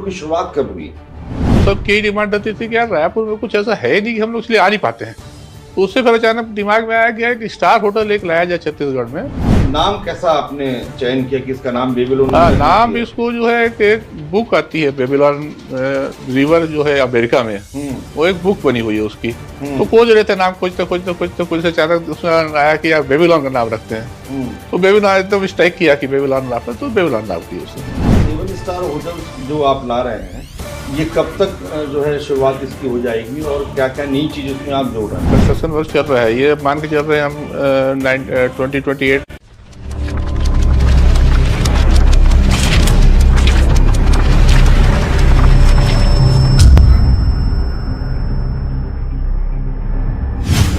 की शुरुआत कब हुई? सबकी यही डिमांड रहती थी कि यार रायपुर में कुछ ऐसा है नहीं कि हम लोग इसलिए आ नहीं पाते हैं। तो उससे फिर अचानक दिमाग में आया कि एक स्टार होटल एक लाया जाए छत्तीसगढ़ में। नाम कैसा आपने चयन किया कि इसका नाम बेबीलोन? नाम इसको जो है एक बुक आती है बेबीलोन रिवर जो है अमेरिका में, वो एक बुक बनी हुई है उसकी। तो खोज रहे थे नाम, खोजते अचानक उसमें आया कि यार बेबीलोन का नाम रखते हैं। तो बेबीलोन एकदम स्ट्राइक किया कि बेबीलोन नाम है, तो बेबीलोन नाम की उसने। 7 स्टार होटल जो आप ला रहे हैं, ये कब तक जो है शुरुआत इसकी हो जाएगी और क्या क्या नई चीज़ इसमें आप जोड़ रहे हैं? कंस्ट्रक्शन वर्क चल रहा है, ये मान के चल रहे हैं हम 2028।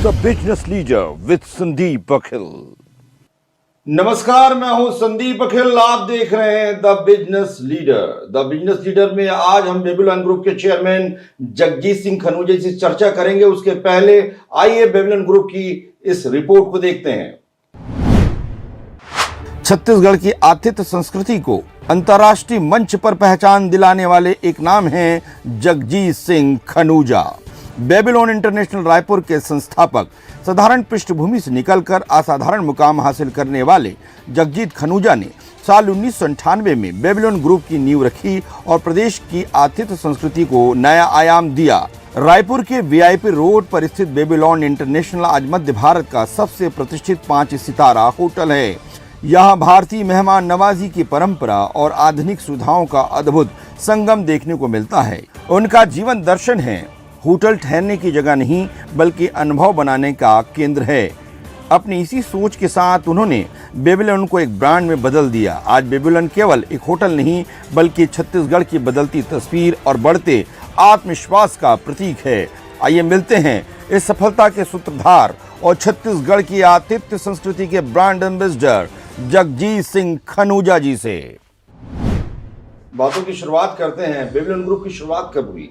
The business leader with Sandeep Baghel. नमस्कार, मैं हूं संदीप बघेल, आप देख रहे हैं the business leader. The business leader में आज हम बेबीलोन ग्रुप के चेयरमैन जगजीत सिंह खनूजा से चर्चा करेंगे। उसके पहले आइए बेबीलोन ग्रुप की इस रिपोर्ट को देखते हैं। छत्तीसगढ़ की आतिथ्य संस्कृति को अंतर्राष्ट्रीय मंच पर पहचान दिलाने वाले एक नाम है जगजीत सिंह खनूजा। बेबीलोन इंटरनेशनल रायपुर के संस्थापक, साधारण पृष्ठभूमि से निकलकर असाधारण मुकाम हासिल करने वाले जगजीत खनूजा ने साल 1998 में बेबीलोन ग्रुप की नींव रखी और प्रदेश की आतिथ्य संस्कृति को नया आयाम दिया। रायपुर के वीआईपी रोड पर स्थित बेबीलोन इंटरनेशनल आज मध्य भारत का सबसे प्रतिष्ठित 5 सितारा होटल है। यहाँ भारतीय मेहमान नवाजी की परंपरा और आधुनिक सुविधाओं का अद्भुत संगम देखने को मिलता है। उनका जीवन दर्शन है, होटल ठहरने की जगह नहीं बल्कि अनुभव बनाने का केंद्र है। अपनी इसी सोच के साथ उन्होंने बेबीलोन को एक ब्रांड में बदल दिया। आज बेबीलोन केवल एक होटल नहीं बल्कि छत्तीसगढ़ की बदलती तस्वीर और बढ़ते आत्मविश्वास का प्रतीक है। आइए मिलते हैं इस सफलता के सूत्रधार और छत्तीसगढ़ की आतिथ्य संस्कृति के ब्रांड एम्बेसडर जगजीत सिंह खनूजा जी से। बातों की शुरुआत करते हैं। बेबीलोन ग्रुप की शुरुआत कब हुई?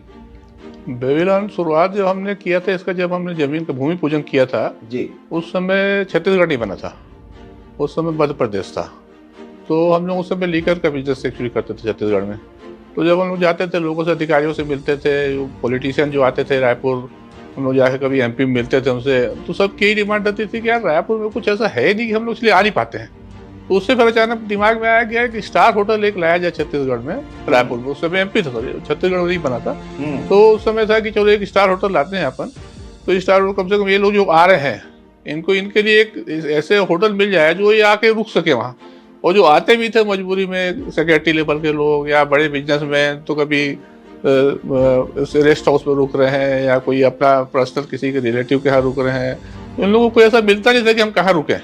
बेबीलोन शुरुआत जब हमने किया था इसका, जब हमने जमीन का भूमि पूजन किया था जी, उस समय छत्तीसगढ़ नहीं बना था, उस समय मध्य प्रदेश था। तो हम लोग उस समय लीकर का बिजनेस एक्चुअली करते थे छत्तीसगढ़ में। तो जब हम लोग जाते थे, लोगों से, अधिकारियों से मिलते थे, पॉलिटिशियन जो आते थे रायपुर, हम लोग जाके कभी एमपी में मिलते थे उनसे, तो सबकी यही डिमांड रहती थी कि यार रायपुर में कुछ ऐसा है नहीं कि हम लोग इसलिए आ नहीं पाते हैं। तो उससे फिर अचानक दिमाग में आया गया कि स्टार होटल एक लाया जाए छत्तीसगढ़ में, रायपुर में। उस समय एमपी था, सॉरी छत्तीसगढ़ नहीं बना था। तो उस समय था कि चलो एक स्टार होटल लाते हैं अपन। तो स्टार होटल कम से कम ये लोग जो आ रहे हैं इनको, इनके लिए एक ऐसे होटल मिल जाए जो ये आके रुक सके वहाँ। और जो आते भी थे मजबूरी में, सेक्रेटरी लेवल के लोग या बड़े बिजनेसमैन, तो कभी रेस्ट हाउस में रुक रहे हैं या कोई अपना पर्सनल किसी के रिलेटिव के यहाँ रुक रहे हैं। इन लोगों को ऐसा मिलता नहीं था कि हम कहाँ रुकें।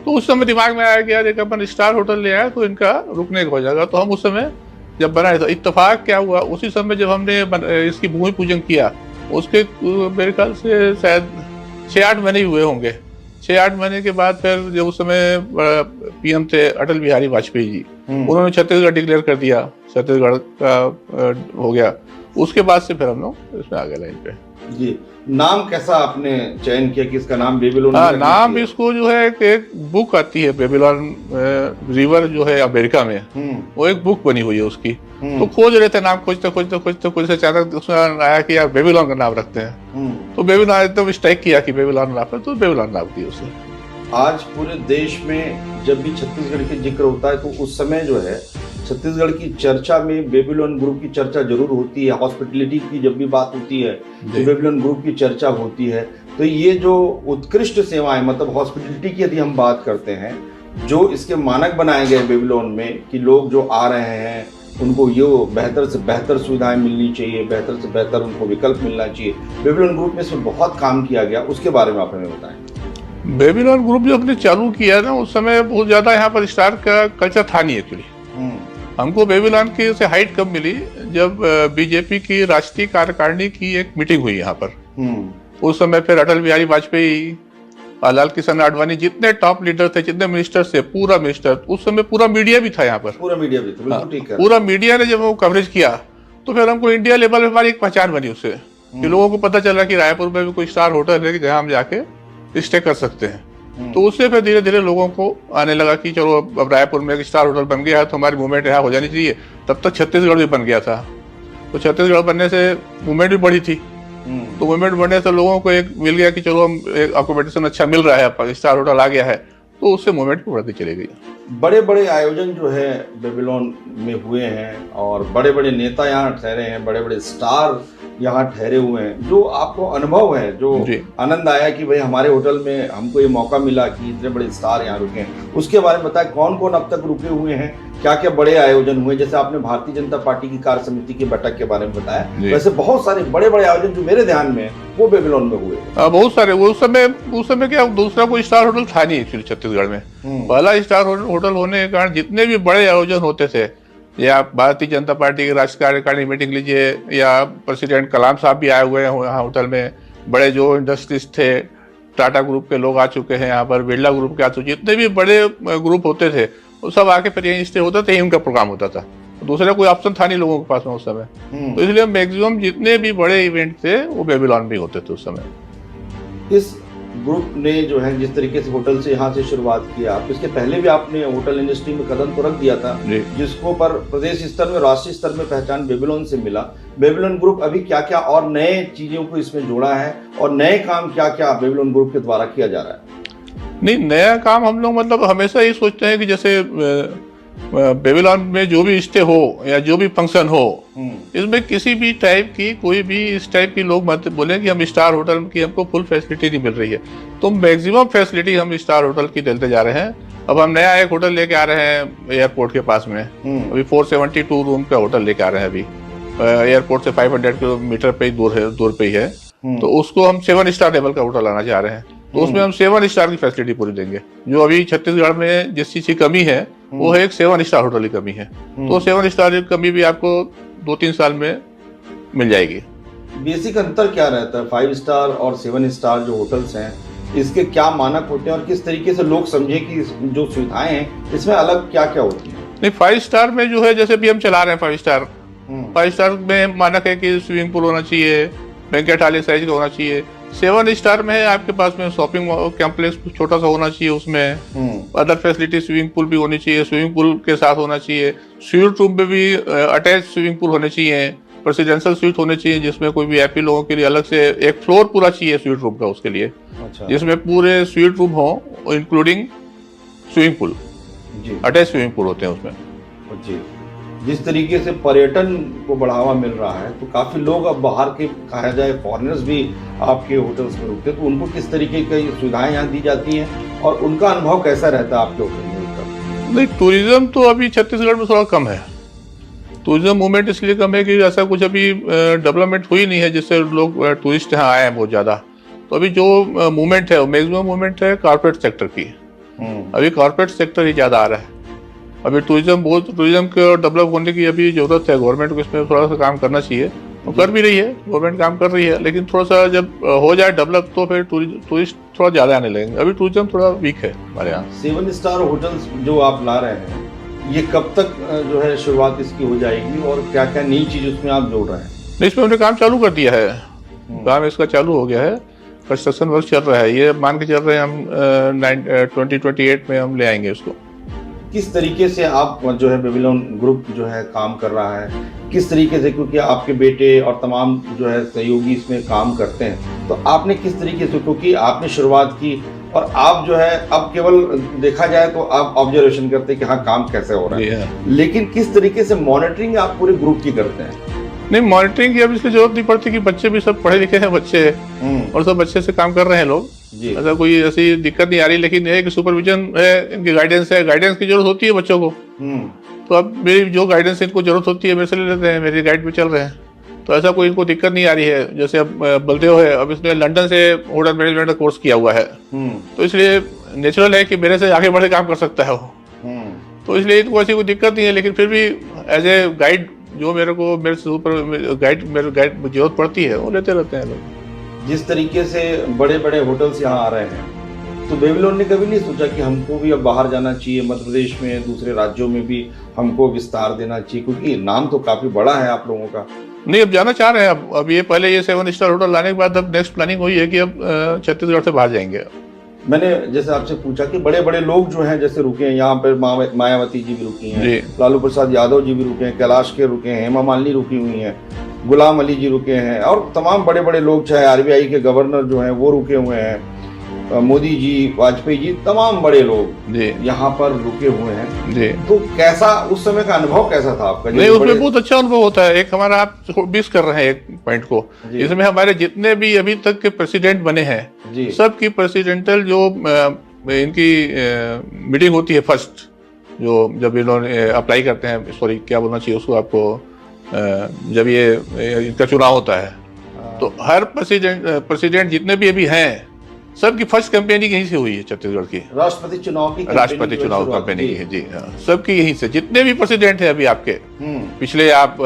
तो उस समय दिमाग में आया कि यार एक अपन स्टार होटल ले आए तो इनका रुकने का हो जाएगा। तो हम उस समय जब बनाए, तो इत्तेफाक क्या हुआ, उसी समय जब हमने इसकी भूमि पूजन किया, उसके मेरे ख्याल से शायद 6-8 महीने ही हुए होंगे। 6-8 महीने के बाद फिर जब उस समय पीएम थे अटल बिहारी वाजपेयी जी, उन्होंने छत्तीसगढ़ डिक्लेयर कर दिया, छत्तीसगढ़ का हो गया। उसके बाद से फिर हम लोग इसमें आ गए लाइन पे। जी, नाम कैसा आपने चयन किया कि इसका नाम बेबीलोन? नाम इसको जो है एक बुक आती है बेबीलोन रिवर जो है अमेरिका में, वो एक बुक बनी हुई है उसकी। तो खोज रहे थे नाम, खोजते अचानक उसमें आया कि यार बेबीलोन का नाम रखते हैं। तो बेबीलोन एकदम स्ट्राइक किया कि बेबीलोन नाम है, तो बेबीलोन नाम दी उसे। आज पूरे देश में जब भी छत्तीसगढ़ की जिक्र होता है तो उस समय जो है छत्तीसगढ़ की चर्चा में बेबीलोन ग्रुप की चर्चा जरूर होती है। हॉस्पिटलिटी की जब भी बात होती है तो बेबीलोन ग्रुप की चर्चा होती है। तो ये जो उत्कृष्ट सेवाएं, मतलब हॉस्पिटलिटी की यदि हम बात करते हैं, जो इसके मानक बनाए गए बेबीलोन में कि लोग जो आ रहे हैं उनको ये बेहतर से बेहतर सुविधाएं मिलनी चाहिए, बेहतर से बेहतर उनको विकल्प मिलना चाहिए, बेबीलोन ग्रुप में इसमें बहुत काम किया गया। उसके बारे में आप हमें बताएं। बेबीलोन ग्रुप जो हमने चालू किया ना, उस समय बहुत ज्यादा यहाँ पर स्टार का कल्चर था नहीं एक्चुअली। हमको बेबीलोन की से हाइट कब मिली, जब बीजेपी की राष्ट्रीय कार्यकारिणी की एक मीटिंग हुई यहाँ पर। उस समय फिर अटल बिहारी वाजपेयी, लाल कृष्ण आडवाणी, जितने टॉप लीडर थे, जितने मिनिस्टर थे, पूरा मिनिस्टर, उस समय पूरा मीडिया भी था यहाँ पर। पूरा मीडिया भी था, ठीक है। पूरा मीडिया ने जब वो कवरेज किया तो फिर हमको इंडिया लेवल पे हमारी एक पहचान बनी उससे, कि लोगों को पता चला कि रायपुर में भी कोई स्टार होटल है कि जहाँ हम जाके स्टे कर सकते हैं। तो उससे फिर धीरे धीरे लोगों को आने लगा कि चलो अब रायपुर में एक स्टार होटल बन गया है तो हमारी मूवमेंट यहाँ हो जानी चाहिए। तब तक छत्तीसगढ़ भी बन गया था, तो छत्तीसगढ़ बनने से मूवमेंट भी बढ़ी थी। तो मूवमेंट बढ़ने से लोगों को एक मिल गया कि चलो हम एक अकोमोडेशन अच्छा मिल रहा है, स्टार होटल आ गया है, तो उससे मूवमेंट भी बढ़ती चली गई। बड़े बड़े आयोजन जो है बेबीलोन में हुए हैं और बड़े बड़े नेता यहाँ ठहरे हैं, बड़े बड़े स्टार यहाँ ठहरे हुए हैं। जो आपको अनुभव है, जो आनंद आया कि भाई हमारे होटल में हमको ये मौका मिला कि इतने बड़े स्टार यहाँ रुके हैं, उसके बारे में बताएं। कौन कौन अब तक रुके हुए हैं, क्या क्या बड़े आयोजन हुए? जैसे आपने भारतीय जनता पार्टी की कार्य समिति की बैठक के बारे में बताया, वैसे बहुत सारे बड़े बड़े आयोजन जो मेरे ध्यान में है वो बेबीलोन में हुए। बहुत सारे। उस समय क्या दूसरा कोई स्टार होटल था नहीं एक्चुअली छत्तीसगढ़ में। पहला स्टार होटल होने के कारण जितने भी बड़े आयोजन होते थे, या भारतीय जनता पार्टी की राष्ट्रीय कार्यकारिणी मीटिंग लीजिए, या प्रेसिडेंट कलाम साहब भी आए हुए हैं यहाँ होटल में, बड़े जो इंडस्ट्रीज थे, टाटा ग्रुप के लोग आ चुके हैं यहाँ पर, बिरला ग्रुप के आ चुके, जितने भी बड़े ग्रुप होते थे वो सब आके फिर यहीं स्टे होता था, यहीं उनका प्रोग्राम होता था। दूसरा कोई ऑप्शन था नहीं लोगों के पास में उस समय। तो इसलिए मैक्सिमम जितने भी बड़े इवेंट थे वो बेबीलोन में होते थे उस समय। इस ग्रुप ने जो है जिस तरीके से होटल से यहाँ से शुरुआत किया, आप इसके पहले भी आपने होटल इंडस्ट्री में कदम तो रख दिया था, जिसको पर प्रदेश स्तर में, राष्ट्रीय स्तर में पहचान बेबीलोन से मिला। बेबीलोन ग्रुप अभी क्या क्या और नए चीजों को इसमें जोड़ा है और नए काम क्या क्या बेबीलोन ग्रुप के द्वारा किया जा रहा है? नहीं, नया काम हम लोग मतलब हमेशा ये सोचते हैं कि जैसे बेबीलोन में जो भी स्टे हो या जो भी फंक्शन हो, इसमें किसी भी टाइप की कोई भी इस टाइप की लोग मत बोले कि हम स्टार होटल की हमको फुल फैसिलिटी नहीं मिल रही है। तो मैक्सिमम फैसिलिटी हम स्टार होटल की देते जा रहे हैं। अब हम नया एक होटल लेके आ रहे हैं एयरपोर्ट के पास में, अभी 472 रूम का होटल लेके आ रहे हैं। अभी एयरपोर्ट से 500 किलोमीटर पे ही दूर पे ही है। तो उसको हम 7 स्टार लेवल का होटल लाना चाह रहे हैं। तो उसमें हम 7 स्टार की फैसिलिटी पूरी देंगे। जो अभी छत्तीसगढ़ में जिस चीज की कमी है वो है एक 7 स्टार होटल की कमी है। तो 7 स्टार की कमी भी आपको 2-3 साल में मिल जाएगी। बेसिक अंतर क्या रहता है 5 स्टार और 7 स्टार जो होटल्स हैं, इसके क्या मानक होते हैं और किस तरीके से लोग समझे कि जो सुविधाएं हैं इसमें अलग क्या क्या होती है? नहीं, 5 स्टार में जो है जैसे भी हम चला रहे हैं 5 स्टार में मानक है कि स्विमिंग पूल होना चाहिए, बैंकेट हॉल साइज का होना चाहिए। 7 स्टार में है आपके पास में शॉपिंग कॉम्प्लेक्स छोटा सा होना चाहिए, उसमें अदर फैसिलिटी, स्विमिंग पूल भी होनी चाहिए, स्विमिंग पूल के साथ होना चाहिए, स्वीट रूम में भी अटैच स्विमिंग पूल होने चाहिए, प्रेसिडेंशियल स्वीट होने चाहिए जिसमें कोई वीआईपी लोगों के लिए अलग से एक फ्लोर पूरा चाहिए स्वीट रूम का उसके लिए। अच्छा। जिसमें पूरे स्वीट रूम हो including swimming pool, attach swimming pool होते हैं उसमें। जी। जिस तरीके से पर्यटन को बढ़ावा मिल रहा है तो काफी लोग अब बाहर के कहा जाए फॉरेनर्स भी आपके होटल्स में रुकते हैं, तो उनको किस तरीके की सुविधाएं यहाँ दी जाती हैं और उनका अनुभव कैसा रहता है आपके होटल में? नहीं, टूरिज्म तो अभी छत्तीसगढ़ में थोड़ा कम है। टूरिज्म मूवमेंट इसलिए कम है कि ऐसा कुछ अभी डेवलपमेंट हुई नहीं है जिससे लोग टूरिस्ट यहाँ आए हैं बहुत ज्यादा। तो अभी जो मूवमेंट है वो मैक्सिमम मूवमेंट है कॉर्पोरेट सेक्टर की। अभी कॉर्पोरेट सेक्टर ही ज्यादा आ रहा है। अभी टूरिज्म को डेवलप होने की अभी जरूरत है। गवर्नमेंट को इसमें थोड़ा सा काम करना चाहिए, तो कर भी रही है, गवर्नमेंट काम कर रही है, लेकिन थोड़ा सा जब हो जाए डेवलप तो फिर टूरिस्ट थोड़ा ज्यादा आने लगेंगे। अभी टूरिज्म थोड़ा वीक है हमारे यहाँ। 7 स्टार होटल्स जो आप ला रहे हैं, ये कब तक जो है शुरुआत इसकी हो जाएगी और क्या क्या नई चीज उसमें आप जोड़ रहे हैं? इसमें हमने काम चालू कर दिया है, काम इसका चालू हो गया है, कंस्ट्रक्शन वर्क चल रहा है। ये मान के चल रहे हैं हम 2028 में हम ले आएंगे उसको। किस तरीके से आप जो है बेबीलोन ग्रुप जो है काम कर रहा है, किस तरीके से, क्योंकि आपके बेटे और तमाम जो है सहयोगी इसमें काम करते हैं, तो आपने किस तरीके से, क्योंकि आपने शुरुआत की और आप जो है अब केवल देखा जाए तो आप ऑब्जर्वेशन करते हैं कि हाँ काम कैसे हो रहा है, लेकिन किस तरीके से मॉनिटरिंग आप पूरे ग्रुप की करते हैं? नहीं, मॉनिटरिंग की अब इसलिए जरूरत नहीं पड़ती कि बच्चे भी सब पढ़े लिखे हैं बच्चे, और सब अच्छे से काम कर रहे हैं लोग। ऐसा कोई ऐसी दिक्कत नहीं आ रही, लेकिन ये कि सुपरविजन है, इनकी गाइडेंस है, गाइडेंस की जरूरत होती है बच्चों को। तो अब मेरी जो गाइडेंस इनको जरूरत होती है मेरे से ले लेते हैं, मेरी गाइड पे चल रहे हैं, तो ऐसा कोई इनको दिक्कत नहीं आ रही है। जैसे अब बलदेव है, अब इसने लंदन से होटल मैनेजमेंट का कोर्स किया हुआ है, तो इसलिए नेचुरल है कि मेरे से आगे बढ़ के काम कर सकता है वो, तो इसलिए इनको ऐसी कोई दिक्कत नहीं है। लेकिन फिर भी एज ए गाइड जो मेरे से ऊपर गाइड जरूरत पड़ती है वो लेते रहते हैं लोग। जिस तरीके से बड़े बड़े होटल्स यहाँ आ रहे हैं, तो बेबीलोन ने कभी नहीं सोचा कि हमको भी अब बाहर जाना चाहिए, मध्य प्रदेश में दूसरे राज्यों में भी हमको विस्तार देना चाहिए, क्योंकि नाम तो काफी बड़ा है आप लोगों का? नहीं, अब जाना चाह रहे हैं। अब ये पहले ये 7 स्टार होटल लाने के बाद अब नेक्स्ट प्लानिंग हुई है कि अब छत्तीसगढ़ से बाहर जाएंगे। मैंने जैसे आपसे पूछा कि बड़े बड़े लोग जो हैं जैसे रुके हैं यहाँ पर, मायावती जी भी रुकी हैं, जी। लालू प्रसाद यादव जी भी रुके हैं, कैलाश के रुके हैं, हेमा मालिनी रुकी हुई हैं, गुलाम अली जी रुके हैं, और तमाम बड़े बड़े लोग, चाहे आरबीआई के गवर्नर जो हैं वो रुके हुए हैं, मोदी जी, वाजपेयी जी, तमाम बड़े लोग जी यहाँ पर रुके हुए हैं। जी। तो कैसा उस समय का अनुभव कैसा था आपका? नहीं, उसमें बहुत अच्छा अनुभव होता है। एक हमारा, आप मिस कर रहे हैं एक पॉइंट को, इसमें हमारे जितने भी अभी तक के प्रेसिडेंट बने हैं, सबकी प्रेसिडेंटल जो इनकी मीटिंग होती है फर्स्ट, जो जब इन्होंने अप्लाई करते हैं, सॉरी क्या बोलना चाहिए उसको आपको, जब ये इनका चुनाव होता है, तो हर प्रेसिडेंट जितने भी अभी हैं, सबकी फर्स्ट कैंपेनिंग यहीं से हुई है छत्तीसगढ़ की। राष्ट्रपति चुनाव की कैंपेनिंग है जी। सबकी यहीं से, जितने भी प्रेसिडेंट है अभी आपके पिछले, आप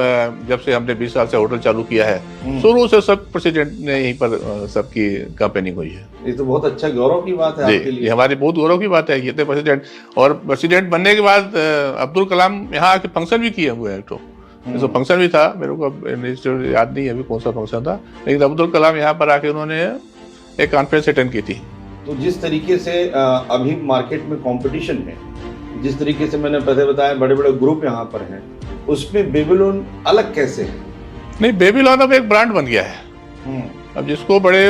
जब से हमने 20 साल से होटल चालू किया है, शुरू से सब प्रेसिडेंट ने यहीं पर सबकी कैंपेनिंग हुई है। ये तो बहुत अच्छा गौरव की बात है आपके लिए। ये हमारी बहुत गौरव की बात है, ये थे प्रेसिडेंट। और प्रेसिडेंट बनने के बाद अब्दुल कलाम यहाँ आके फंक्शन भी किए हुए हैं। तो फंक्शन भी था, मेरे को याद नहीं अभी कौन सा फंक्शन था, लेकिन अब्दुल कलाम यहाँ पर आके उन्होंने एक कॉन्फ्रेंस अटेंड की थी। तो जिस तरीके से अभी मार्केट में कंपटीशन है, जिस तरीके से मैंने पहले बताया बड़े बड़े ग्रुप यहाँ पर हैं, उसमें बेबीलोन अलग कैसे है? नहीं, बेबीलोन अब एक ब्रांड बन गया है। अब जिसको बड़े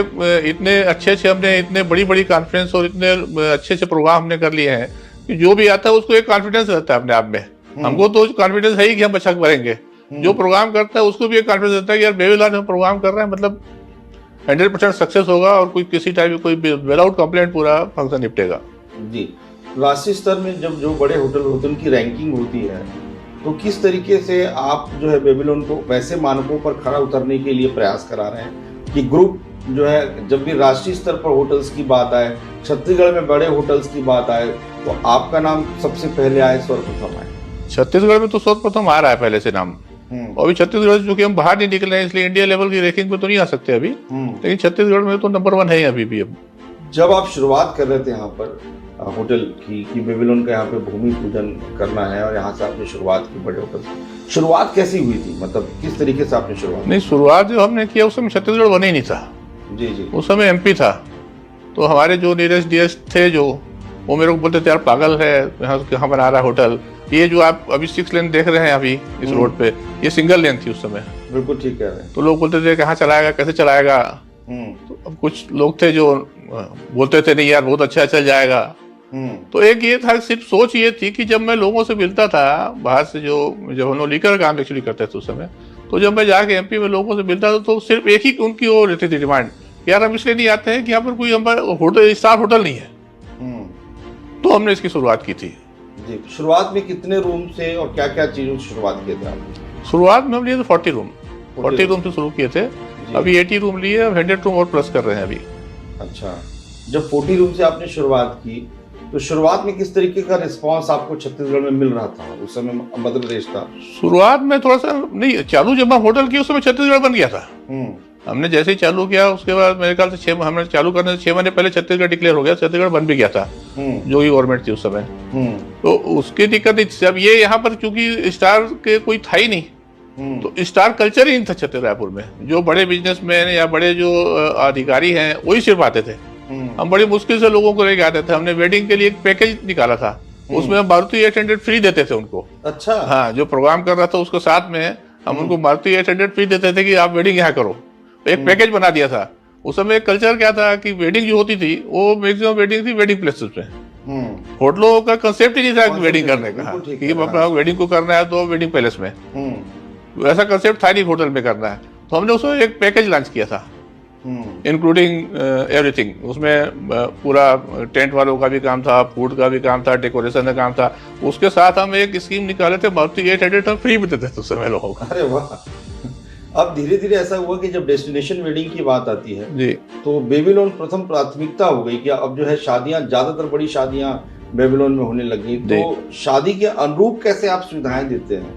इतने अच्छे हमने इतने बड़ी कॉन्फ्रेंस और इतने अच्छे प्रोग्राम हमने कर लिए हैं कि जो भी आता है उसको एक कॉन्फिडेंस रहता है अपने आप में। हमको तो कॉन्फिडेंस है ही कि हम अच्छा करेंगे। जो प्रोग्राम करता है उसको भी एक कॉन्फिडेंस रहता है कि यार बेबीलोन में प्रोग्राम कर रहे हैं, मतलब 100% सक्सेस होगा और कोई किसी टाइप की कोई विदाउट कंप्लेंट पूरा फंक्शन निपटेगा। जी। राष्ट्रीय स्तर में जब जो बड़े होटल होते हैं उनकी रैंकिंग होती है, तो किस तरीके से आप जो है बेबीलोन को वैसे मानकों पर खड़ा उतरने के लिए प्रयास करा रहे हैं कि ग्रुप जो है, जब भी राष्ट्रीय स्तर पर होटल्स की बात आए, छत्तीसगढ़ में बड़े होटल्स की बात आए, तो आपका नाम सबसे पहले आए, सर्वप्रथम आए? छत्तीसगढ़ में तो सर्वप्रथम आ रहा है पहले से नाम। और अभी छत्तीसगढ़ से, चूंकि हम बाहर नहीं निकल रहे हैं, इसलिए इंडिया लेवल की रैंकिंग पे तो नहीं आ सकते अभी, लेकिन छत्तीसगढ़ में तो नंबर 1 है अभी भी। अब जब आप शुरुआत कर रहे थे यहाँ पर होटल की कि बेबीलोन का यहाँ पे भूमि पूजन करना है और यहाँ से आपने शुरुआत की बड़े होटल से, शुरुआत कैसी हुई थी? मतलब किस तरीके से आपने शुरुआत? नहीं, शुरुआत जो हमने किया उस समय छत्तीसगढ़ बने ही नहीं था। जी। उस समय एमपी था। तो हमारे जो नीरज डीएस थे जो, वो मेरे को बोलते थे यार पागल है, यहाँ बना रहा है होटल। ये जो आप अभी 6 लेन देख रहे हैं अभी इस रोड पे, ये सिंगल लेन थी उस समय। बिल्कुल ठीक कह रहे हैं। तो लोग बोलते थे कहाँ चलाएगा, कैसे चलाएगा। तो अब कुछ लोग थे जो बोलते थे नहीं यार बहुत अच्छा चल जाएगा। तो एक ये था, सिर्फ सोच ये थी कि जब मैं लोगों से मिलता था बाहर से, जब हम लोग लीकर काम एक्चुअली करते थे उस समय, तो जब मैं जाके एमपी में लोगों से मिलता था तो सिर्फ एक ही उनकी वो रहती थी डिमांड, यार हम इसलिए नहीं आते हैं कि यहाँ पर कोई हमारा होटल, स्टार होटल नहीं है। तो हमने इसकी शुरुआत की थी। जी। शुरुआत में कितने रूम से और क्या क्या चीजों से शुरुआत किए थे आप? शुरुआत में हम लिए थे 40 रूम से शुरू किए थे। अभी 80 रूम लिए, 100 रूम और प्लस कर रहे हैं अभी। अच्छा। जब 40 रूम से आपने शुरुआत की, तो शुरुआत में किस तरीके का रिस्पांस आपको छत्तीसगढ़ में मिल रहा था? उस समय मध्य प्रदेश था। शुरुआत में थोड़ा सा नहीं, चालू जब हम होटल किए उस समय छत्तीसगढ़ बन गया था। हमने जैसे ही चालू किया उसके बाद मेरे ख्याल से हमने चालू करने से 6 महीने पहले छत्तीसगढ़ डिक्लेयर हो गया, छत्तीसगढ़ बन भी गया था जो ही गवर्नमेंट थी उस समय। तो उसकी दिक्कत नहीं थी। अब ये यहाँ पर चूंकि स्टार के कोई था ही नहीं, तो स्टार कल्चर ही नहीं था छत्तीसगढ़ रायपुर में। जो बड़े बिजनेसमैन या बड़े जो अधिकारी हैं वही सिर्फ आते थे। हम बड़ी मुश्किल से लोगों को लेके आते थे। हमने वेडिंग के लिए एक पैकेज निकाला था, उसमें हम मारुति 800 फ्री देते थे उनको। अच्छा। हाँ, जो प्रोग्राम कर रहा था उसके साथ में हम उनको मारुति 800 फ्री देते थे कि आप वेडिंग यहाँ करो। एक पैकेज बना दिया था। उस समय कल्चर क्या था कि वेडिंग जो होती थी वो मैक्सिमम वेडिंग थी वेडिंग प्लेसेस पे। होटलों का कंसेप्ट ही नहीं था वेडिंग करने का कि अपना वेडिंग को करना है तो वेडिंग पैलेस में, वैसा कंसेप्ट था नहीं होटल में करना है। तो हमने उसमें एक पैकेज लॉन्च किया था इंक्लूडिंग एवरीथिंग। उसमें पूरा टेंट वालों का भी काम था, फूड का भी काम था, डेकोरेशन का काम था। उसके साथ हम एक स्कीम निकाले थे, मारुति 800 हम फ्री भी देते थे उस समय लोगों को। अरे वाह। अब धीरे धीरे ऐसा हुआ कि जब डेस्टिनेशन वेडिंग की बात आती है जी, तो बेबीलोन प्रथम प्राथमिकता हो गई कि अब जो है शादियां, ज्यादातर बड़ी शादियां बेबीलोन में होने लगी। तो शादी के अनुरूप कैसे आप सुविधाएं देते हैं?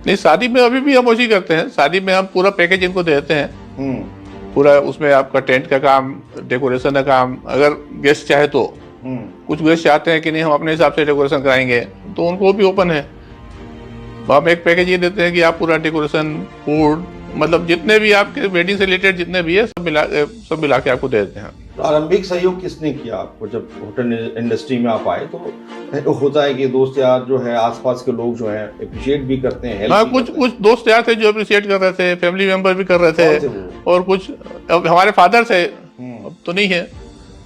नहीं, शादी में अभी भी हम वही करते हैं। शादी में हम पूरा पैकेज इनको देते हैं। पूरा उसमें आपका टेंट का काम, डेकोरेशन का काम, अगर गेस्ट चाहे तो, कुछ गेस्ट चाहते हैं कि नहीं हम अपने हिसाब से डेकोरेशन कराएंगे तो उनको भी ओपन है। तो हम एक पैकेज ये देते हैं कि आप पूरा डेकोरेशन, फूड, मतलब जितने भी आपके वेडिंग से रिलेटेड जितने भी है सब मिला के आपको दे देते हैं। प्रारंभिक सहयोग किसने किया आपको जब होटल इंडस्ट्री में आप आए? तो होता है कि दोस्त यार जो है, आसपास के लोग जो है अप्रिशिएट भी करते हैं, हाँ, कुछ दोस्त यार थे जो अप्रिशिएट कर रहे थे, फैमिली मेंबर भी कर रहे थे, और कुछ हमारे फादर थे, अब तो नहीं है,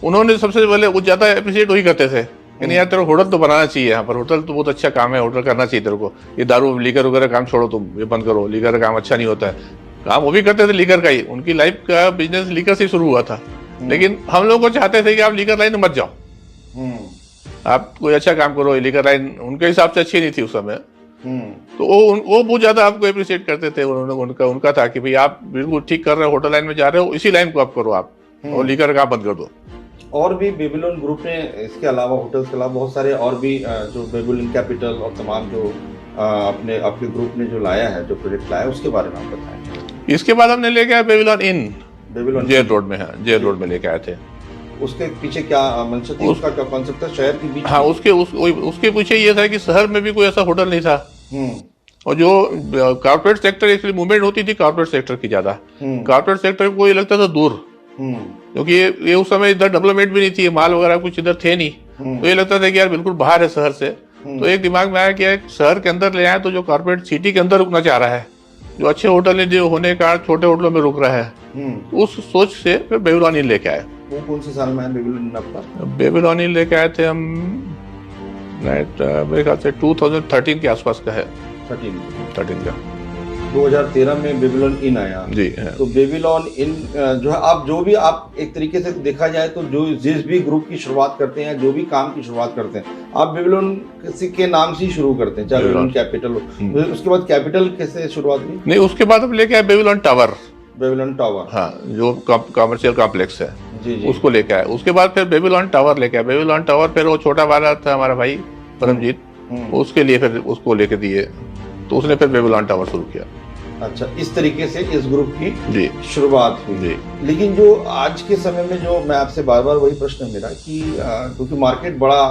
उन्होंने सबसे पहले कुछ ज्यादा अप्रिशिएट वही करते थे कि नहीं यार तेरे को होटल तो बनाना चाहिए, यहाँ पर होटल तो बहुत अच्छा काम है, होटल करना चाहिए तेरे को, ये दारू लीकर वगैरह काम छोड़ो, तुम ये बंद करो, लीकर का काम अच्छा नहीं होता है। काम वो भी करते थे लीकर का ही, उनकी लाइफ का बिजनेस लीकर से शुरू हुआ था, लेकिन हम लोग को चाहते थे कि आप लीकर लाइन में मत जाओ, आप कोई अच्छा काम करो, लीकर लाइन उनके हिसाब से अच्छी नहीं थी उस समय। तो वो बहुत ज्यादा आपको अप्रिशिएट करते थे, उनका था कि भाई आप बिल्कुल ठीक कर रहे हो, होटल लाइन में जा रहे हो, इसी लाइन को आप करो आप, और लीकर का बंद कर दो। और भी बेबीलोन ग्रुप ने इसके अलावा, होटल्स के अलावा बहुत सारे और भी जो बेबीलोन कैपिटल और तमाम जो आपके ग्रुप ने जो लाया है, जो प्रोजेक्ट लाया है, उसके बारे में आप बताएं। इसके बाद हमने लेके आए बेबीलोन इन, बेबीलोन जेल रोड में है, जेल रोड में लेके आए थे। उसके पीछे क्या मंशा थी, उसका क्या कॉन्सेप्ट था शहर के बीच? हाँ, उसके पीछे ये था कि शहर में भी कोई ऐसा होटल नहीं था, और जो कॉर्पोरेट सेक्टर एक्चुअली मूवमेंट होती थी कॉर्पोरेट सेक्टर की ज्यादा, कॉर्पोरेट सेक्टर को ये लगता था दूर, क्योंकि ये उस समय इधर डेवलपमेंट भी नहीं थी, माल वगैरह कुछ इधर थे नहीं, तो ये लगता था कि यार बिल्कुल बाहर है शहर से। तो एक दिमाग में आया कि एक शहर के अंदर ले आए तो जो कॉर्पोरेट सिटी के अंदर रुकना चाह रहा है, जो अच्छे होटल है जो होने का छोटे होटलों में रुक रहा है, उस सोच से फिर बेबीलोन इन लेके आए। वो कौन से साल में है बेबीलोन इन आपका? बेबीलोन इन लेके आए थे हम मेरे ख्याल से 2013 के आसपास का है, 13 का। 2013 में बेबीलोन इन आया जी है। तो बेबीलोन इन जो है, आप जो भी आप एक तरीके से देखा जाए तो जो जिस भी ग्रुप की शुरुआत करते हैं, जो भी काम की शुरुआत करते हैं, आप बेबीलोन किसी के नाम से ही शुरू करते हैं, चाहे बेबीलोन कैपिटल हो। उसके बाद कैपिटल कैसे शुरुआत हुई? नहीं, उसके बाद हम लेके आए बेबीलोन टावर। बेबीलोन टावर, हाँ, जो कमर्शियल कॉम्प्लेक्स है, जी, उसको लेके आए। उसके बाद फिर बेबीलोन टावर लेके आए। बेबीलोन टावर फिर वो छोटा वाला था हमारा भाई परमजीत, उसके लिए फिर उसको लेके दिए, तो उसने फिर बेबीलोन टावर शुरू किया। अच्छा, इस तरीके से इस ग्रुप की जी शुरुआत हुई। जी। लेकिन जो आज के समय में जो मैं आपसे बार बार वही प्रश्न है मेरा कि क्योंकि मार्केट बड़ा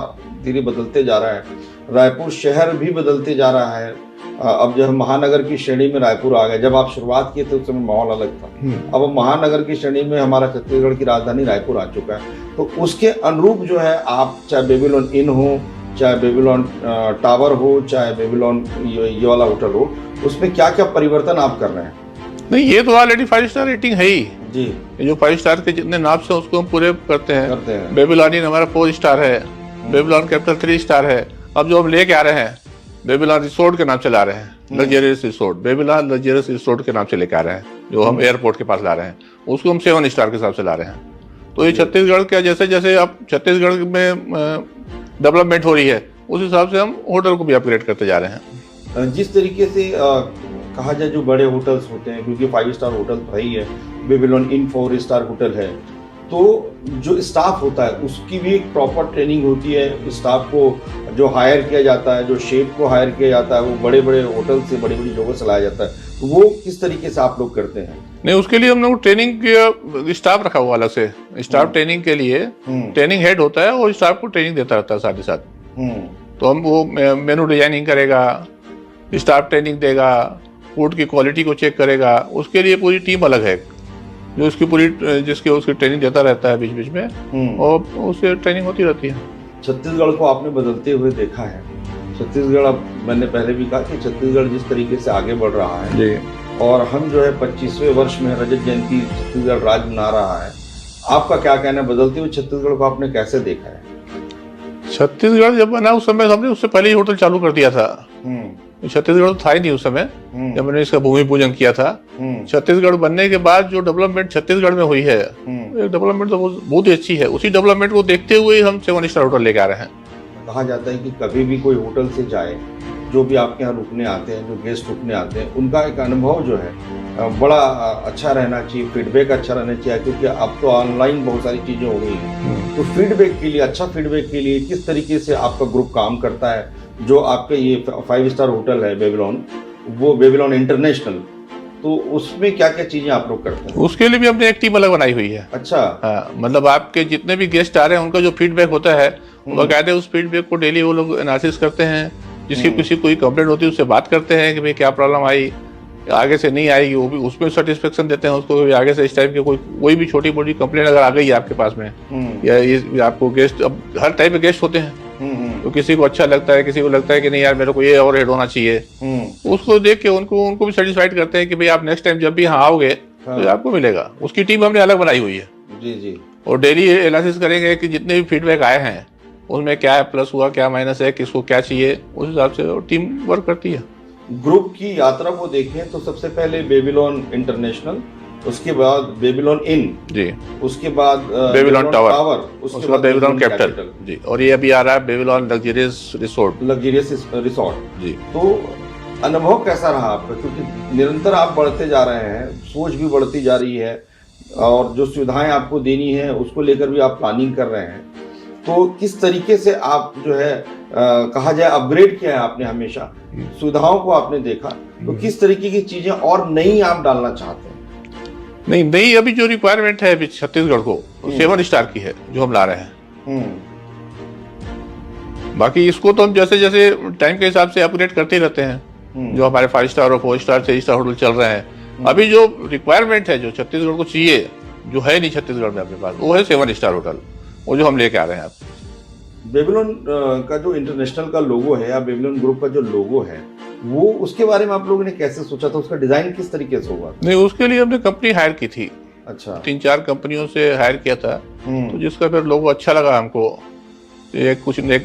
धीरे बदलते जा रहा है, रायपुर शहर भी बदलते जा रहा है। अब जब महानगर की श्रेणी में रायपुर आ गया, जब आप शुरुआत किए थे उस समय माहौल अलग था। अब महानगर की श्रेणी में हमारा छत्तीसगढ़ की राजधानी रायपुर आ चुका है, तो उसके अनुरूप जो है आप चाहे बेबीलोन इन हो, चाहे बेबीलोन टावर हो, चाहे बेबीलोन ये वाला होटल हो, उसमें क्या क्या परिवर्तन आप कर रहे हैं? नहीं, ये तो ऑलरेडी 5 स्टार रेटिंग है ही जी। ये जो 5 स्टार के जितने नाम से उसको हम पूरे करते हैं। बेबीलोन इन हमारा 4 स्टार है, बेबीलोन कैपिटल 3 स्टार है। अब जो हम लेके आ रहे हैं बेबीलोन रिसोर्ट के नाम से ला रहे हैं, luxurious resort, Babylon luxurious resort के नाम से लेके आ रहे हैं, जो हम एयरपोर्ट के पास ला रहे हैं, उसको हम 7 स्टार के हिसाब से ला रहे हैं। तो ये छत्तीसगढ़ का जैसे जैसे अब छत्तीसगढ़ में डेवलपमेंट हो रही है, उस हिसाब से हम होटल को भी अपग्रेड करते जा रहे हैं। जिस तरीके से कहा जाए जो बड़े होटल्स होते हैं, क्योंकि 5 स्टार होटल तो ही है, बेबीलोन इन 4 स्टार होटल है, तो जो स्टाफ होता है उसकी भी एक प्रॉपर ट्रेनिंग होती है। स्टाफ को जो हायर किया जाता है, जो शेफ को हायर किया जाता है, वो बड़े बड़े होटल से बड़ी बड़ी जगह से लाया जाता है, तो वो किस तरीके से आप लोग करते हैं? नहीं, उसके लिए हम लोग ट्रेनिंग स्टाफ रखा हुआ अलग से। स्टाफ ट्रेनिंग के लिए ट्रेनिंग हेड होता है, और स्टाफ को ट्रेनिंग देता रहता है साथ ही साथ। तो हम वो मेनू डिजाइनिंग करेगा, स्टाफ ट्रेनिंग देगा, फूड की क्वालिटी को चेक करेगा, उसके लिए पूरी टीम अलग है जो उसकी ट्रेनिंग देता रहता है बीच बीच में, और उससे ट्रेनिंग होती रहती है। छत्तीसगढ़ को आपने बदलते हुए देखा है। छत्तीसगढ़, अब मैंने पहले भी कहा कि छत्तीसगढ़ जिस तरीके से आगे बढ़ रहा है जी, और हम जो है 25वें वर्ष में रजत जयंती छत्तीसगढ़ राज्य मना रहा है, आपका क्या कहना है? बदलते हुए छत्तीसगढ़ को आपने कैसे देखा है? छत्तीसगढ़ जब बना उस समय हमने उससे पहले ही होटल चालू कर दिया था। छत्तीसगढ़ तो था ही नहीं उस समय जब मैंने इसका भूमि पूजन किया था। छत्तीसगढ़ बनने के बाद जो डेवलपमेंट छत्तीसगढ़ में हुई है, एक डेवलपमेंट तो बहुत ही अच्छी है। उसी डेवलपमेंट को देखते हुए हम 7 स्टार होटल लेके आ रहे हैं। कहा जाता है कि कभी भी कोई होटल से जाए, जो भी आपके यहाँ रुकने आते हैं, जो गेस्ट रुकने आते हैं, उनका एक अनुभव जो है बड़ा अच्छा रहना चाहिए, फीडबैक अच्छा रहना चाहिए, क्योंकि अब तो ऑनलाइन बहुत सारी चीज़ें हो गई हैं। तो फीडबैक के लिए, अच्छा फीडबैक के लिए किस तरीके से आपका ग्रुप काम करता है? जो आपके ये 5 स्टार होटल है बेबीलोन, वो बेबीलोन इंटरनेशनल, तो उसमें क्या क्या चीज़ें आप लोग करते हैं? उसके लिए भी हमने एक टीम अलग बनाई हुई है। अच्छा। हाँ, मतलब आपके जितने भी गेस्ट आ रहे हैं उनका जो फीडबैक होता है, बाकायदे उस फीडबैक को डेली वो लोग एनालिसिस करते हैं। जिसकी किसी कोई कंप्लेंट होती है उससे बात करते हैं कि भाई क्या प्रॉब्लम आई, आगे से नहीं आएगी, वो भी उसमें सेटिस्फेक्शन देते हैं उसको। आगे से इस टाइप के कोई भी छोटी मोटी कंप्लेंट अगर आ गई है आपके पास में, या ये आपको गेस्ट, अब हर टाइप के गेस्ट होते हैं, तो किसी को अच्छा लगता है, किसी को लगता है कि नहीं यार मेरे को ये और हेड होना चाहिए, उसको देख के उनको भी सेटिस्फाइड करते हैं कि भाई आप नेक्स्ट टाइम जब भी यहाँ आओगे तो आपको मिलेगा। उसकी टीम हमने अलग बनाई हुई है जी जी, और डेली एनालिसिस करेंगे कि जितने भी फीडबैक आए हैं उसमें क्या प्लस हुआ, क्या माइनस है, किसको क्या चाहिए, उस हिसाब से टीम वर्क करती है। ग्रुप की यात्रा को देखें तो सबसे पहले बेबीलोन इंटरनेशनल, उसके बाद बेबीलोन इन जी, उसके बाद बेबीलोन टावर, उसके बाद बेबीलोन कैपिटल जी, और ये अभी आ रहा है बेबीलोन लग्जरियस रिसोर्ट जी। तो अनुभव कैसा रहा आपका, क्योंकि निरंतर आप बढ़ते जा रहे हैं, सोच भी बढ़ती जा रही है, और जो सुविधाएं आपको देनी है उसको लेकर भी आप प्लानिंग कर रहे हैं, तो किस तरीके से आप जो है कहा जाए अपग्रेड किया है आपने, हमेशा सुविधाओं को आपने देखा, तो किस तरीके की चीजें और नई आप डालना चाहते हैं? नहीं, नई अभी जो रिक्वायरमेंट है अभी छत्तीसगढ़ को 7 स्टार की है जो हम ला रहे हैं। बाकी इसको तो हम जैसे जैसे टाइम के हिसाब से अपग्रेड करते ही रहते हैं। जो हमारे 5 स्टार और 4 स्टार 6 स्टार होटल चल रहे हैं, अभी जो रिक्वायरमेंट है जो छत्तीसगढ़ को चाहिए, जो है नहीं छत्तीसगढ़ में अपने पास, वो है 7 स्टार होटल, वो जो हम लेके आ रहे हैं। आप बेबीलोन का जो इंटरनेशनल का लोगो है या बेबीलोन ग्रुप का जो लोगो है, वो उसके बारे में आप लोगों ने कैसे सोचा था, उसका डिजाइन किस तरीके से होगा? नहीं, उसके लिए हमने कंपनी हायर की थी। अच्छा, 3-4 कंपनियों से हायर किया था, तो जिसका फिर लोगो अच्छा लगा हमको। एक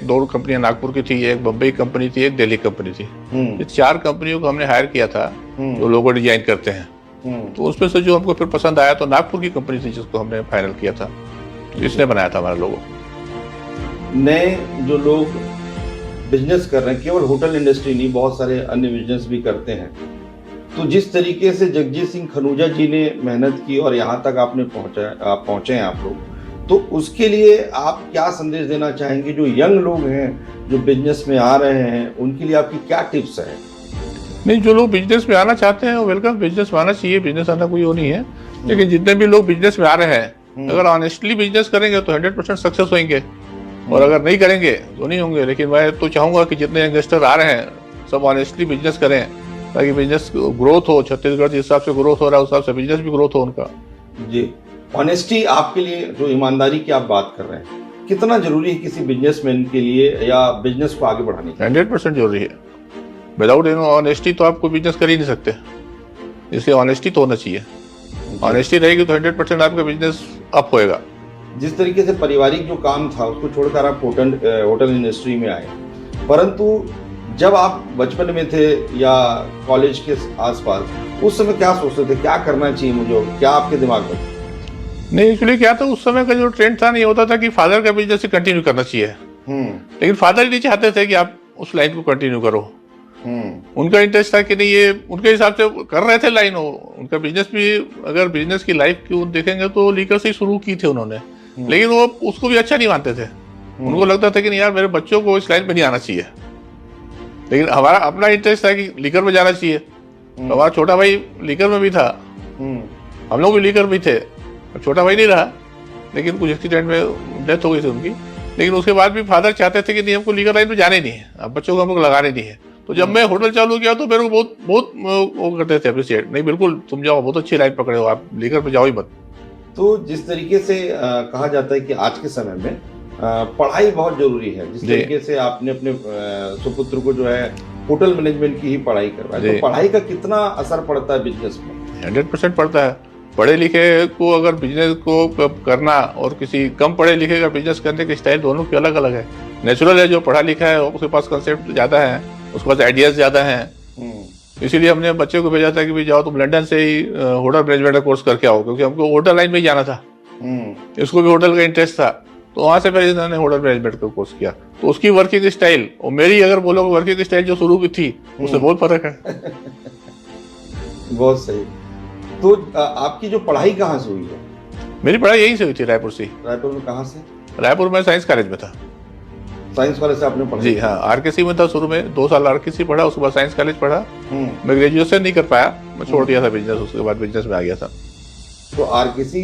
2 कंपनियां नागपुर की थी, एक बम्बई कंपनी थी, एक दिल्ली कंपनी थी। ये 4 कंपनियों को हमने हायर किया था जो लोगो डिजाइन करते हैं। तो उसमें से जो हमको फिर पसंद आया तो नागपुर की कंपनी थी जिसको हमने फाइनल किया था, इसने बनाया था हमारा लोगो। नए जो लोग बिजनेस कर रहे हैं, केवल होटल इंडस्ट्री नहीं, बहुत सारे अन्य बिजनेस भी करते हैं, तो जिस तरीके से जगजीत सिंह खनूजा जी ने मेहनत की और यहाँ तक आपने पहुँचे हैं आप लोग, तो उसके लिए आप क्या संदेश देना चाहेंगे? जो यंग लोग हैं जो बिजनेस में आ रहे हैं, उनके लिए आपकी क्या टिप्स है? नहीं, जो लोग बिजनेस में आना चाहते हैं वेलकम, बिजनेस में आना चाहिए, बिजनेस आना कोई वो नहीं है। लेकिन जितने भी लोग बिजनेस में आ रहे हैं, अगर ऑनेस्टली बिजनेस करेंगे तो 100% सक्सेस होंगे, और अगर नहीं करेंगे तो नहीं होंगे। लेकिन मैं तो चाहूंगा कि जितने यंगस्टर आ रहे हैं सब ऑनेस्टली बिजनेस करें, ताकि बिजनेस ग्रोथ हो। छत्तीसगढ़ जिस हिसाब से ग्रोथ हो रहा है उस हिसाब से बिजनेस भी ग्रोथ हो उनका। जी, ऑनेस्टी आपके लिए, जो ईमानदारी की आप बात कर रहे हैं, कितना जरूरी है किसी बिजनेसमैन के लिए या बिजनेस को आगे बढ़ाने के लिए? 100% जरूरी है। विदाउट ऑनेस्टी तो आप कोई बिजनेस कर ही नहीं सकते, इसलिए ऑनेस्टी तो होना चाहिए। ऑनेस्टी रहेगी तो 100% आपका बिजनेस अप होएगा। जिस तरीके से पारिवारिक जो काम था उसको छोड़कर आप होटल इंडस्ट्री में आए, परंतु जब आप बचपन में थे या कॉलेज के आसपास, उस समय क्या सोचते थे, क्या करना चाहिए मुझे, क्या आपके दिमाग में? नहीं, एक्चुअली क्या था, उस समय का जो ट्रेंड था नहीं होता था कि फादर का बिजनेस कंटिन्यू करना चाहिए, लेकिन फादर ही नहीं चाहते थे कि आप उस लाइन को कंटिन्यू करो। उनका इंटरेस्ट था कि नहीं, ये उनके हिसाब से कर रहे थे लाइन हो। उनका बिजनेस भी, अगर बिजनेस की लाइफ की देखेंगे तो लीकर से ही शुरू की थी उन्होंने, लेकिन वो उसको भी अच्छा नहीं मानते थे। उनको लगता था कि नहीं यार, मेरे बच्चों को इस लाइन पे नहीं आना चाहिए। लेकिन हमारा अपना इंटरेस्ट था कि लीकर में जाना चाहिए। तो हमारा छोटा भाई लीकर में भी था, हम लोग भी लीकर में थे। छोटा भाई नहीं रहा, लेकिन कुछ एक्सीडेंट में डेथ हो गई थी उनकी। लेकिन उसके बाद भी फादर चाहते थे कि नहीं, हमको लीकर लाइन में जाने नहीं है, अब बच्चों को हम लोग लगाने नहीं है। तो जब मैं होटल चालू किया तो मेरे को बहुत वो करते थे अप्रिशिएट, नहीं बिल्कुल तुम जाओ, बहुत अच्छी लाइन पकड़े हो, आप लीकर पे जाओ ही मत। तो जिस तरीके से कहा जाता है कि आज के समय में पढ़ाई बहुत जरूरी है, जिस तरीके से आपने अपने सुपुत्र को जो है होटल मैनेजमेंट की ही पढ़ाई करवाई, तो पढ़ाई का कितना असर पड़ता है बिजनेस में? 100% पड़ता है। पढ़े लिखे को अगर बिजनेस को करना और किसी कम पढ़े लिखे का बिजनेस करने के स्टाइल दोनों के अलग अलग है। नेचुरल है, जो पढ़ा लिखा है उसके पास कंसेप्ट ज़्यादा है, उसके पास आइडियाज़ ज़्यादा हैं। इसीलिए हमने बच्चे को भेजा था कि भाई जाओ तुम लंदन से ही होटल मैनेजमेंट का कोर्स करके आओ, क्योंकि हमको होटल लाइन में ही जाना था। इसको भी होटल का इंटरेस्ट था, तो वहाँ से फिर इन्होंने होटल मैनेजमेंट का कोर्स किया। तो उसकी वर्किंग स्टाइल और मेरी अगर बोलो वर्किंग स्टाइल जो शुरू की थी, उससे बहुत फर्क है। बहुत सही। तो आपकी जो पढ़ाई कहाँ से हुई है? मेरी पढ़ाई यहीं से हुई थी, रायपुर से। रायपुर में कहाँ से? रायपुर में साइंस कॉलेज में था। साइंस कॉलेज से आपने पढ़ा? जी हाँ, आरकेसी में था शुरू में, 2 साल आरकेसी पढ़ा, उसके बाद साइंस कॉलेज पढ़ा। मैं ग्रेजुएशन नहीं कर पाया, मैं छोड़ दिया था बिजनेस, उसके बाद बिजनेस में आ गया था। तो आरकेसी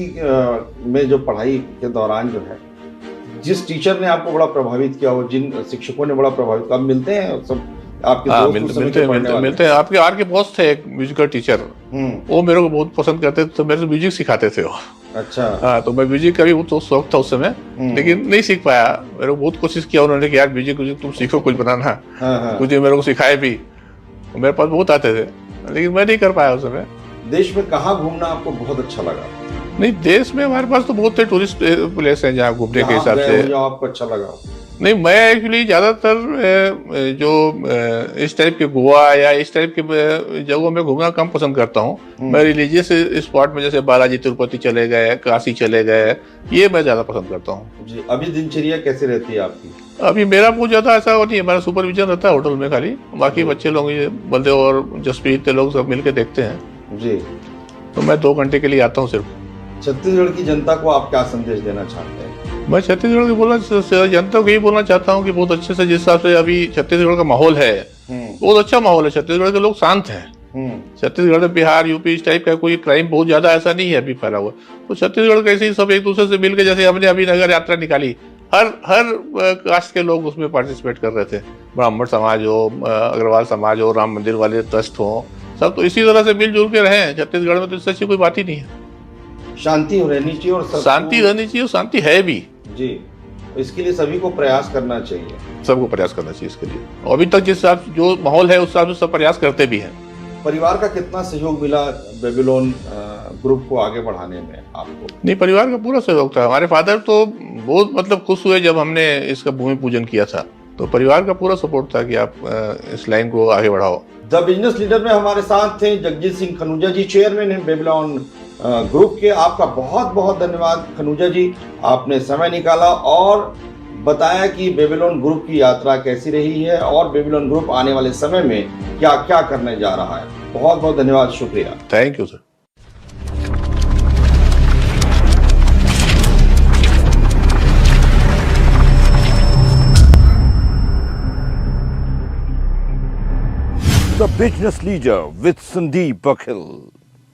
में जो पढ़ाई के दौरान जो है, जिस टीचर ने आपको बड़ा प्रभावित किया हो, जिन शिक्षकों ने बड़ा प्रभावित, अब मिलते हैं सब आपके हाँ, दोस्त उस समय मिलते के पढ़ने वाले? मिलते हैं। आपके आर के बॉस थे एक म्यूजिकल टीचर, वो मेरे को बहुत पसंद करते थे, तो मेरे से म्यूजिक सिखाते थे वो। अच्छा। हाँ, तो मैं म्यूजिक का भी बहुत शौक था उस समय, लेकिन नहीं सीख पाया। मेरे को बहुत कोशिश किया उन्होंने कि यार म्यूजिक तुम सीखो, कुछ बनाना। हाँ। कुछ मेरे को सिखाए भी, मेरे पास बहुत आते थे, लेकिन मैं नहीं कर पाया उस समय। देश में कहाँ घूमना आपको बहुत अच्छा लगा? नहीं, देश में हमारे पास तो बहुत से टूरिस्ट प्लेस हैं जहाँ घूमने के हिसाब से। जो आपको अच्छा लगा? नहीं, मैं एक्चुअली ज्यादातर जो इस टाइप के गोवा या इस टाइप के जगहों में घूमना कम पसंद करता हूँ। मैं रिलीजियस स्पॉट में जैसे बालाजी तिरुपति चले गए, काशी चले गए, ये मैं ज्यादा पसंद करता हूँ जी। अभी दिनचर्या कैसे रहती है आपकी? अभी मेरा बहुत ज्यादा ऐसा नहीं है, हमारा सुपरविजन रहता है होटल में खाली, बाकी बच्चे लोग, ये बलदेव और जसप्रीत लोग सब मिलके देखते हैं जी। तो मैं 2 घंटे के लिए आता हूँ सिर्फ। छत्तीसगढ़ की जनता को आप क्या संदेश देना चाहते हैं? मैं छत्तीसगढ़ की जनता को यही बोलना चाहता हूँ कि बहुत अच्छे से, जिस हिसाब से अभी छत्तीसगढ़ का माहौल है, बहुत अच्छा माहौल है। छत्तीसगढ़ के लोग शांत हैं। छत्तीसगढ़ में बिहार, यूपी इस टाइप का कोई क्राइम बहुत ज्यादा ऐसा नहीं है अभी फैला हुआ। तो छत्तीसगढ़ कैसे ही सब एक दूसरे से मिलकर, जैसे हमने अभी नगर यात्रा निकाली, हर कास्ट के लोग उसमें पार्टिसिपेट कर रहे थे। ब्राह्मण समाज हो, अग्रवाल समाज हो, राम मंदिर वाले ट्रस्ट हो, सब तो इसी तरह से मिलजुल के रहे छत्तीसगढ़ में। तो इससे अच्छी कोई बात ही नहीं है। शांति रहनी चाहिए और शांति रहनी चाहिए, और शांति है भी जी। इसके लिए सभी को प्रयास करना चाहिए, सबको प्रयास करना चाहिए इसके लिए। और अभी तक जिस हिसाब जो माहौल है उस हिसाब से सब प्रयास करते भी हैं। परिवार का कितना सहयोग मिला बेबीलोन ग्रुप को आगे बढ़ाने में आपको? नहीं, परिवार का पूरा सहयोग था। हमारे फादर तो बहुत मतलब खुश हुए जब हमने इसका भूमि पूजन किया था, तो परिवार का पूरा सपोर्ट था कि आप इस लाइन को आगे बढ़ाओ। द बिजनेस लीडर में हमारे साथ थे जगजीत सिंह खनूजा जी, चेयरमैन है बेबीलोन ग्रुप के। आपका बहुत बहुत धन्यवाद खनूजा जी, आपने समय निकाला और बताया कि बेबीलोन ग्रुप की यात्रा कैसी रही है और बेबीलोन ग्रुप आने वाले समय में क्या क्या करने जा रहा है। बहुत बहुत धन्यवाद, शुक्रिया। Thank you sir. The Business Leader with Sandeep Bakhil.